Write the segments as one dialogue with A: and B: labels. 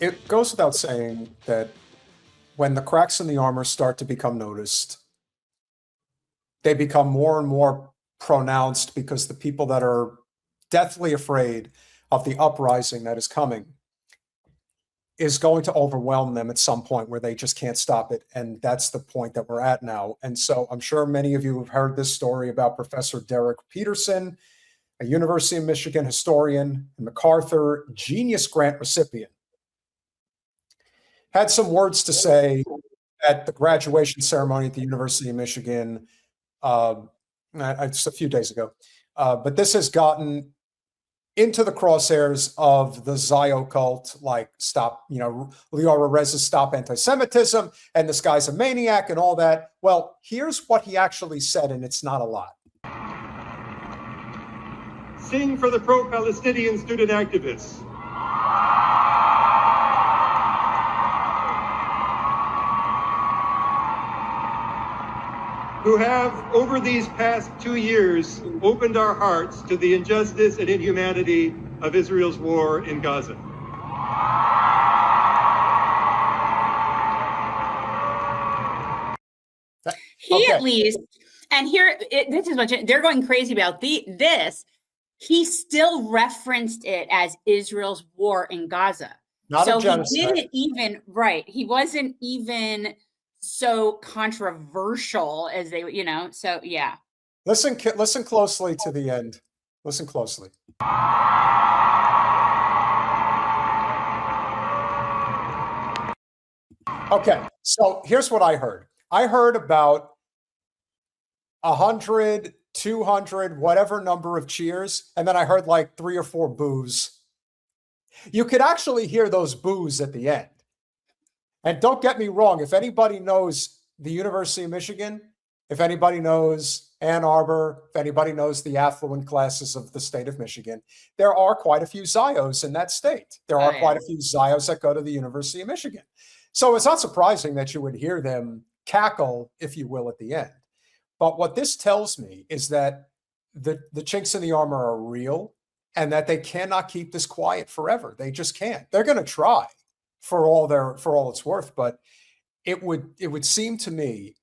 A: it goes without saying that when the cracks in the armor start to become noticed, they become more and more pronounced because the people that are deathly afraid of the uprising that is coming is going to overwhelm them at some point where they just can't stop it. And that's the point that we're at now. And so I'm sure many of you have heard this story about Professor Derek Peterson, a University of Michigan historian and MacArthur Genius Grant recipient. Had some words to say at the graduation ceremony at the University of Michigan just a few days ago. But this has gotten into the crosshairs of the Zio cult, like stop, Lior Rez's stop anti-Semitism, and this guy's a maniac and all that. Well, here's what he actually said, and it's not a lot.
B: Sing for the pro-Palestinian student activists. Who have, over these past 2 years, opened our hearts to the injustice and inhumanity of Israel's war in Gaza.
C: At least, and here, this is what they're going crazy about this. He still referenced it as Israel's war in Gaza.
A: Not a genocide.
C: He didn't even, he wasn't even so controversial as they, so yeah.
A: Listen closely to the end. Listen closely. Okay, so here's what I heard. I heard about 100, 200, whatever number of cheers, and then I heard like 3 or 4 boos. You could actually hear those boos at the end. And don't get me wrong, if anybody knows the University of Michigan, if anybody knows Ann Arbor, if anybody knows the affluent classes of the state of Michigan, there are quite a few Zios in that state. There are quite a few Zios that go to the University of Michigan. So it's not surprising that you would hear them cackle, if you will, at the end. But what this tells me is that the chinks in the armor are real and that they cannot keep this quiet forever. They just can't. They're going to try for all it's worth, but it would seem to me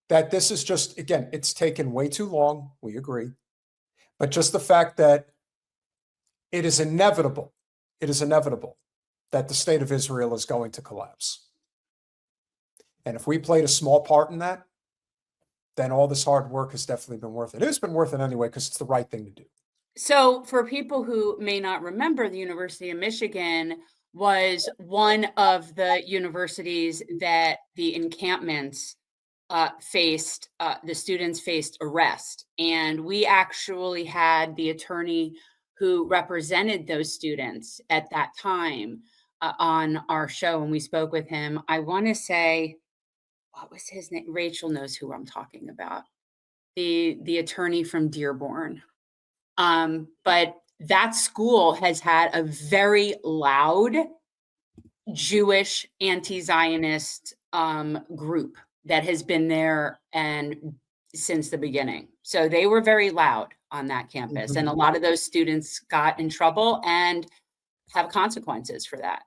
A: that this is just, again, it's taken way too long. We agree, but just the fact that it is inevitable that the state of Israel is going to collapse. And if we played a small part in that, then all this hard work has definitely been worth it. It's been worth it anyway, because it's the right thing to do.
C: So for people who may not remember, the University of Michigan was one of the universities that the encampments faced, the students faced arrest. And we actually had the attorney who represented those students at that time on our show, and we spoke with him. I want to say, what was his name? Rachel knows who I'm talking about. The attorney from Dearborn. But that school has had a very loud Jewish anti-Zionist group that has been there and since the beginning. So they were very loud on that campus. And a lot of those students got in trouble and have consequences for that.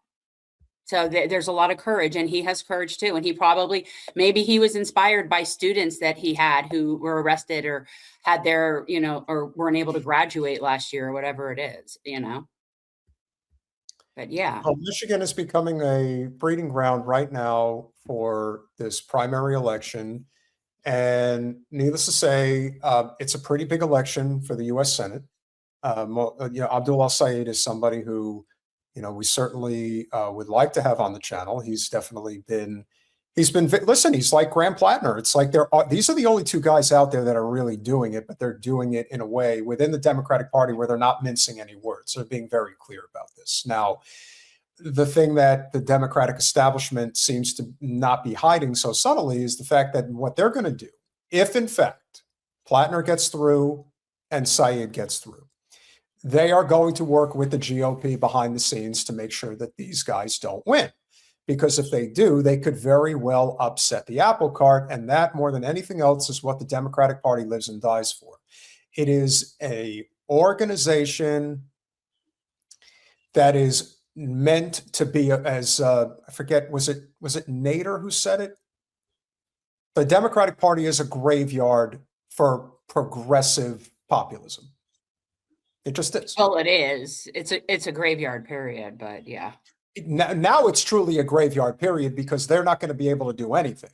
C: So there's a lot of courage, and he has courage too. And he maybe he was inspired by students that he had who were arrested or had their, or weren't able to graduate last year or whatever it is, But yeah.
A: Well, Michigan is becoming a breeding ground right now for this primary election. And needless to say, it's a pretty big election for the U.S. Senate. Abdul al-Sayed is somebody who, we certainly would like to have on the channel. He's like Graham Plattner. It's like these are the only 2 guys out there that are really doing it, but they're doing it in a way within the Democratic Party where they're not mincing any words. They're being very clear about this. Now, the thing that the Democratic establishment seems to not be hiding so subtly is the fact that what they're going to do, if in fact Plattner gets through and Sayed gets through, they are going to work with the GOP behind the scenes to make sure that these guys don't win. Because if they do, they could very well upset the apple cart. And that, more than anything else, is what the Democratic Party lives and dies for. It is an organization that is meant to be as I forget, was it Nader who said it? The Democratic Party is a graveyard for progressive populism. It just is.
C: Well, it is. It's a graveyard period, but yeah.
A: Now it's truly a graveyard period because they're not going to be able to do anything.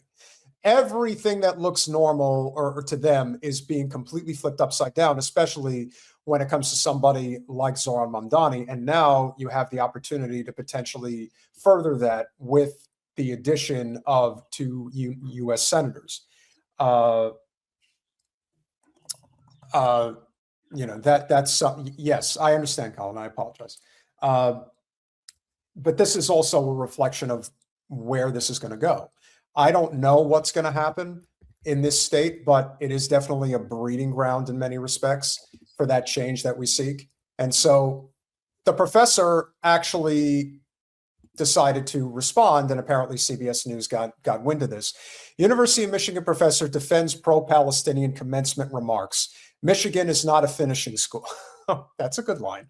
A: Everything that looks normal or to them is being completely flipped upside down, especially when it comes to somebody like Zoran Mamdani. And now you have the opportunity to potentially further that with the addition of two U.S. senators. That's yes, I understand, Colin. I apologize. But this is also a reflection of where this is going to go. I don't know what's going to happen in this state, but it is definitely a breeding ground in many respects for that change that we seek. And so the professor actually decided to respond, and apparently CBS News got wind of this. University of Michigan professor defends pro-Palestinian commencement remarks. Michigan is not a finishing school. That's a good line.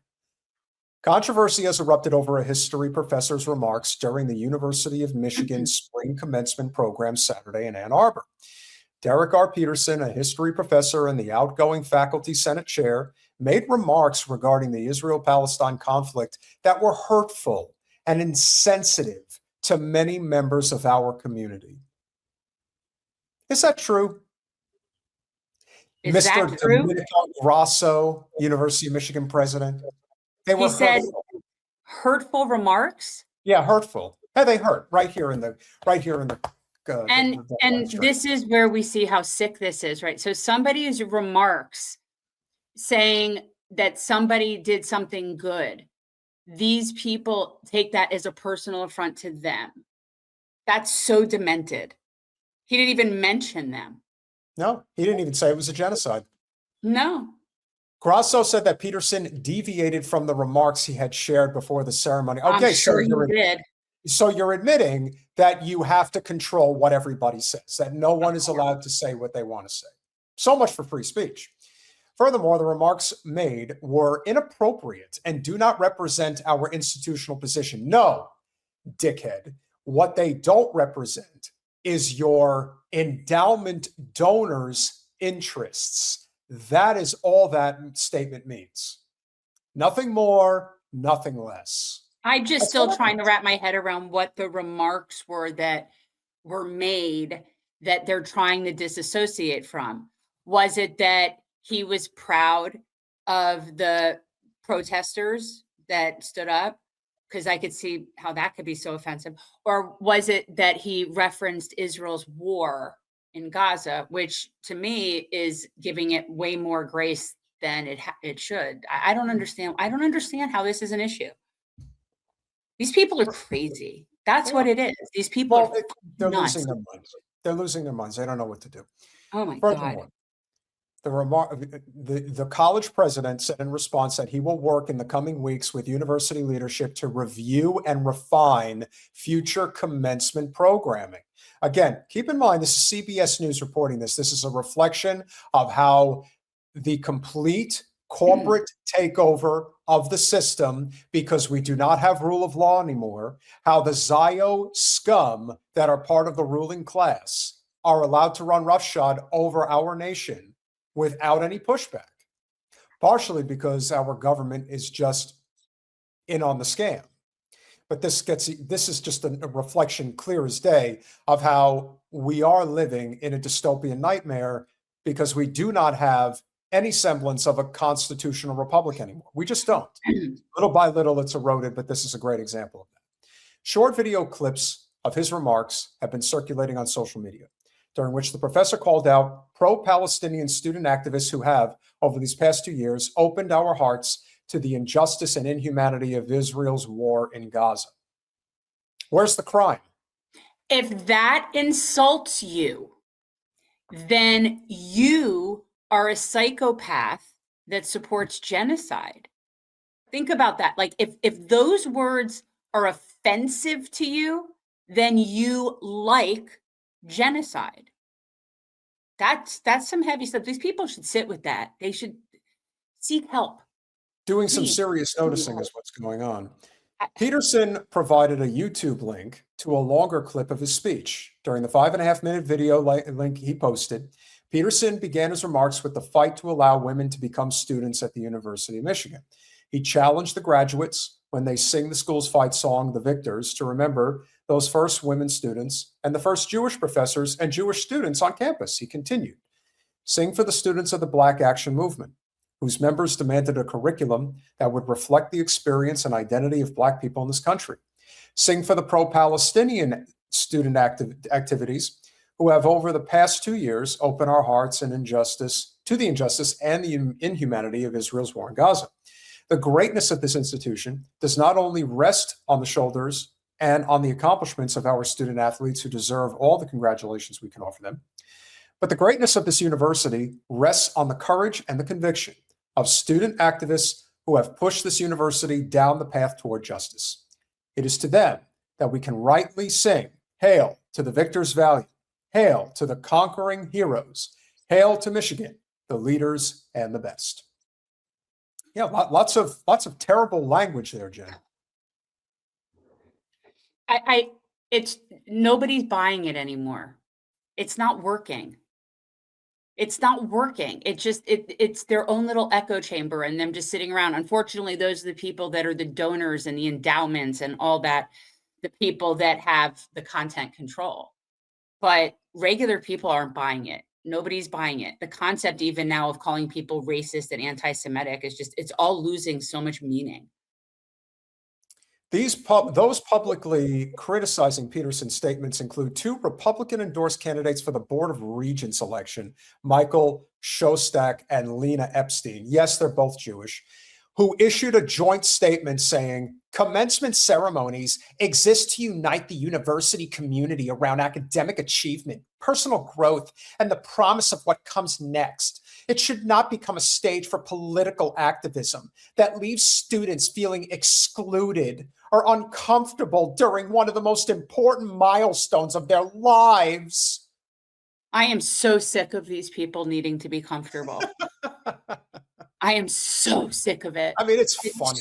A: Controversy has erupted over a history professor's remarks during the University of Michigan spring commencement program Saturday in Ann Arbor. Derek R. Peterson, a history professor and the outgoing faculty senate chair, made remarks regarding the Israel-Palestine conflict that were hurtful and insensitive to many members of our community. Is that true?
C: Is
A: Mr.
C: that true?
A: Domenico Grasso, University of Michigan president.
C: He said hurtful remarks.
A: Yeah, hurtful. Hey, they hurt right here in the
C: and this is where we see how sick this is, right? So somebody's remarks saying that somebody did something good, these people take that as a personal affront to them. That's so demented. He didn't even mention them.
A: No, he didn't even say it was a genocide.
C: No.
A: Grasso said that Peterson deviated from the remarks he had shared before the ceremony. Okay,
C: I'm sure he did.
A: So you're admitting that you have to control what everybody says, that no one is allowed to say what they want to say. So much for free speech. Furthermore, the remarks made were inappropriate and do not represent our institutional position. No, dickhead. What they don't represent is your endowment donors' interests. That is all that statement means. Nothing more, nothing less.
C: I'm just still trying to wrap my head around what the remarks were that were made that they're trying to disassociate from. Was it that he was proud of the protesters that stood up? Because I could see how that could be so offensive. Or was it that he referenced Israel's war in Gaza, which to me is giving it way more grace than it should. I don't understand. I don't understand how this is an issue. These people are crazy. That's what it is. These people
A: they're
C: nuts.
A: losing their minds. They're losing their minds. They don't know what to do.
C: Oh my God.
A: The college president said in response that he will work in the coming weeks with university leadership to review and refine future commencement programming. Again, keep in mind, this is CBS News reporting this. This is a reflection of how the complete corporate takeover of the system, because we do not have rule of law anymore, how the Zio scum that are part of the ruling class are allowed to run roughshod over our nation without any pushback, partially because our government is just in on the scam. But this is just a reflection clear as day of how we are living in a dystopian nightmare, because we do not have any semblance of a constitutional republic anymore. We just don't. Little by little, it's eroded, but this is a great example of that. Short video clips of his remarks have been circulating on social media, during which the professor called out pro-Palestinian student activists who have, over these past 2 years, opened our hearts to the injustice and inhumanity of Israel's war in Gaza. Where's the crime?
C: If that insults you, then you are a psychopath that supports genocide. Think about that. Like, if those words are offensive to you, then you like genocide. That's some heavy stuff. These people should sit with that. They should seek help.
A: Doing some serious noticing is what's going on. Peterson provided a YouTube link to a longer clip of his speech. During the 5.5-minute video link he posted, Peterson began his remarks with the fight to allow women to become students at the University of Michigan. He challenged the graduates when they sing the school's fight song, The Victors, to remember those first women students and the first Jewish professors and Jewish students on campus. He continued, sing for the students of the Black Action Movement, whose members demanded a curriculum that would reflect the experience and identity of Black people in this country. Sing for the pro-Palestinian student activities who have over the past 2 years opened our hearts and injustice to the injustice and the inhumanity of Israel's war in Gaza. The greatness of this institution does not only rest on the shoulders and on the accomplishments of our student athletes who deserve all the congratulations we can offer them, but the greatness of this university rests on the courage and the conviction of student activists who have pushed this university down the path toward justice. It is to them that we can rightly sing, hail to the victors valiant, hail to the conquering heroes, hail to Michigan, the leaders and the best. Yeah, lots of terrible language there, Jen.
C: It's nobody's buying it anymore. It's not working. It's not working. It's their own little echo chamber and them just sitting around. Unfortunately, those are the people that are the donors and the endowments and all that, the people that have the content control. But regular people aren't buying it. Nobody's buying it. The concept even now of calling people racist and anti-Semitic is just, it's all losing so much meaning.
A: Those publicly criticizing Peterson's statements include 2 Republican-endorsed candidates for the Board of Regents election, Michael Shostak and Lena Epstein. Yes, they're both Jewish, who issued a joint statement saying, commencement ceremonies exist to unite the university community around academic achievement, personal growth, and the promise of what comes next. It should not become a stage for political activism that leaves students feeling excluded or uncomfortable during one of the most important milestones of their lives.
C: I am so sick of these people needing to be comfortable. I am so sick of it.
A: I mean, it's funny.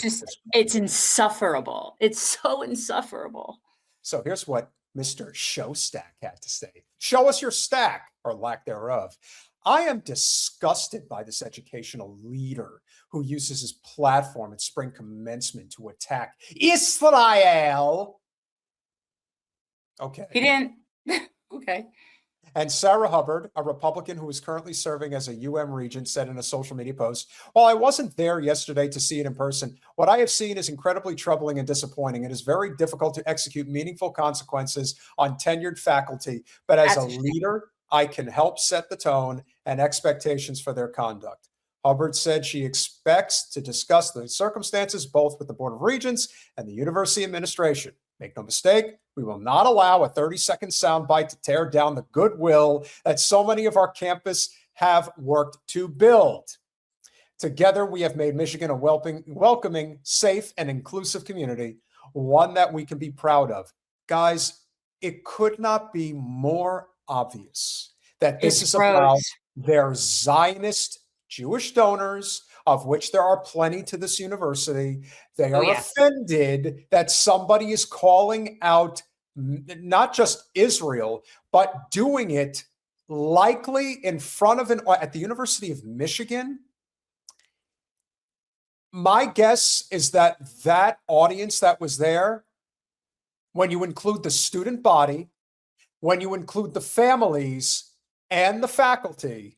C: It's insufferable. It's so insufferable.
A: So here's what Mr. Showstack had to say. Show us your stack, or lack thereof. I am disgusted by this educational leader who uses his platform at spring commencement to attack Israel. Okay.
C: He didn't. Okay.
A: And Sarah Hubbard, a Republican who is currently serving as a UM regent, said in a social media post, while I wasn't there yesterday to see it in person, what I have seen is incredibly troubling and disappointing. It is very difficult to execute meaningful consequences on tenured faculty, but as a leader, I can help set the tone and expectations for their conduct. Hubbard said she expects to discuss the circumstances both with the Board of Regents and the university administration. Make no mistake, we will not allow a 30-second soundbite to tear down the goodwill that so many of our campus have worked to build. Together, we have made Michigan a welcoming, safe, and inclusive community, one that we can be proud of. Guys, it could not be more obvious that this is about their Zionist Jewish donors, of which there are plenty to this university. They are offended that somebody is calling out not just Israel, but doing it likely in front of at the University of Michigan. My guess is that that audience that was there, when you include the student body, when you include the families and the faculty,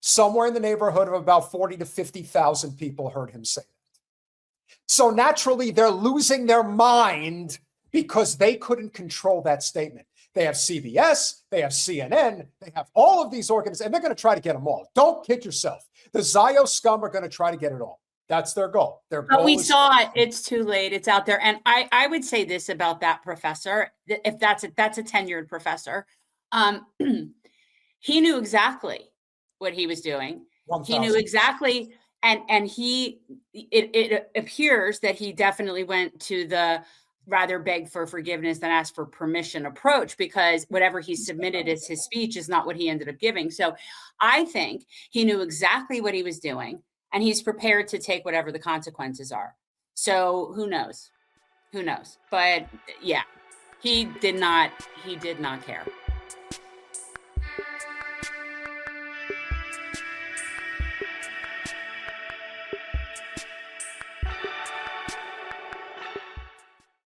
A: somewhere in the neighborhood of about 40 to 50,000 people heard him say that. So naturally, they're losing their mind because they couldn't control that statement. They have CBS, they have CNN, they have all of these organizations, and they're going to try to get them all. Don't kid yourself. The Zio scum are going to try to get it all. That's their goal.
C: But we saw it. It's too late. It's out there. And I would say this about that professor, if that's a tenured professor. He knew exactly what he was doing. 1,000. He knew exactly, and it appears that he definitely went to the rather beg for forgiveness than ask for permission approach, because whatever he submitted as his speech is not what he ended up giving. So I think he knew exactly what he was doing, and he's prepared to take whatever the consequences are. So who knows? Who knows? But yeah, he did not care.